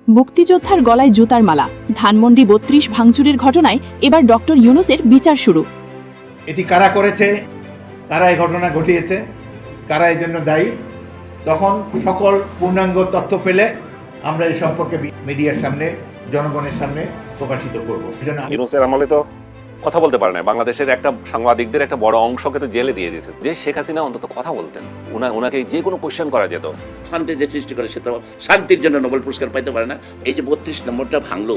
মুক্তিযোদ্ধার গলায় জুতার মালা, ধানমন্ডি ৩২ ভাঙচুরের ঘটনায় এবার ডক্টর ইউনূসের বিচার শুরু। এটি কারা করেছে, কারা এই ঘটনা ঘটিয়েছে, কারা এই জন্য দায়ী, তখন সকল পূর্ণাঙ্গ তথ্য পেলে আমরা এই সম্পর্কে মিডিয়ার সামনে, জনগণের সামনে প্রকাশিত করব। ইউনূসের আমলে তো কথা বলতে পারে না, বাংলাদেশের একটা সাংবাদিকদের একটা বড় অংশকে তো জেলে দিয়ে দিয়েছে। যে শেখ হাসিনা অন্তত কথা বলতেন, ওনাকে যে কোনো কোশ্চেন করা যেত। শান্তি যে সৃষ্টি করে সে তো শান্তির জন্য নোবেল পুরস্কার পাইতে পারে না। এই যে ৩২ নম্বরটা ভাঙলো,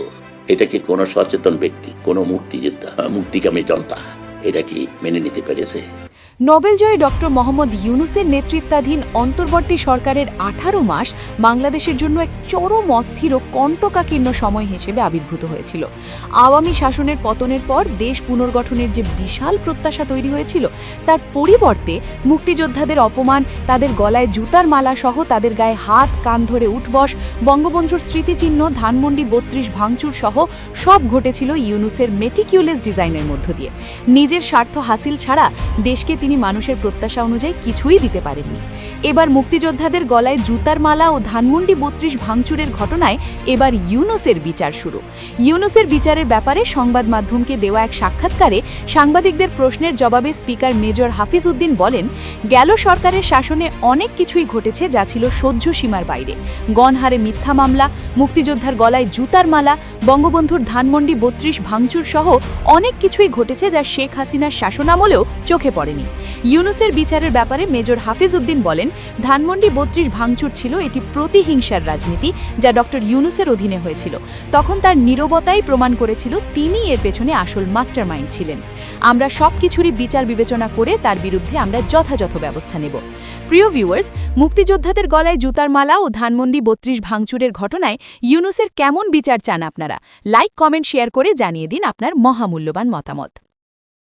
এটা কি কোনো সচেতন ব্যক্তি, কোনো মুক্তিযোদ্ধা, মুক্তিকামী জনতা এটা কি মেনে নিতে পেরেছে? নোবেল জয়ী ডক্টর মোহাম্মদ ইউনূসের নেতৃত্বাধীন অন্তর্বর্তী সরকারের 18 মাস বাংলাদেশের জন্য এক চরম অস্থির ও কণ্টকাকীর্ণ সময় হিসেবে আবির্ভূত হয়েছিল। আওয়ামী শাসনের পতনের পর দেশ পুনর্গঠনের যে বিশাল প্রত্যাশা তৈরি হয়েছিল, তার পরিবর্তে মুক্তিযোদ্ধাদের অপমান, তাদের গলায় জুতার মালা সহ তাদের গায়ে হাত কান ধরে উঠবস, বঙ্গবন্ধুর স্মৃতিচিহ্ন ধানমন্ডি ৩২ ভাঙচুর সহ সব ঘটেছিল ইউনূসের মেটিকিউলাস ডিজাইনের মধ্য দিয়ে। নিজের স্বার্থ হাসিল ছাড়া দেশকে তিনি মানুষের প্রত্যাশা অনুযায়ী কিছুই দিতে পারেননি। এবার মুক্তিযোদ্ধাদের গলায় জুতার মালা ও ধানমন্ডি ৩২ ভাঙচুরের ঘটনায় এবার ইউনূসের বিচার শুরু। ইউনূসের বিচারের ব্যাপারে সংবাদ মাধ্যমকে দেওয়া এক সাক্ষাৎকারে সাংবাদিকদের প্রশ্নের জবাবে স্পিকার মেজর হাফিজ উদ্দিন বলেন, গেল সরকারের শাসনে অনেক কিছুই ঘটেছে যা ছিল সহ্য সীমার বাইরে। গণহারে মিথ্যা মামলা, মুক্তিযোদ্ধার গলায় জুতার মালা, বঙ্গবন্ধুর ধানমন্ডি ৩২ ভাঙচুর সহ অনেক কিছুই ঘটেছে যা শেখ হাসিনার শাসনামলেও চোখে পড়েনি। ইউনূসের বিচারের ব্যাপারে মেজর হাফিজ উদ্দিন বলেন, ধানমন্ডি ৩২ ভাঙচুর ছিল এটি প্রতিহিংসার রাজনীতি যা ডক্টর ইউনূসের অধীনে হয়েছিল। তখন তার নীরবতাই প্রমাণ করেছিল তিনি এর পেছনে আসল মাস্টারমাইন্ড ছিলেন। আমরা সব কিছুরই বিচার বিবেচনা করে তার বিরুদ্ধে আমরা যথাযথ ব্যবস্থা নেব। প্রিয় ভিউয়ার্স, মুক্তিযোদ্ধাদের গলায় জুতার মালা ও ধানমন্ডি ৩২ ভাঙচুরের ঘটনায় ইউনূসের কেমন বিচার চান আপনারা? লাইক, কমেন্ট, শেয়ার করে জানিয়ে দিন আপনার মহামূল্যবান মতামত।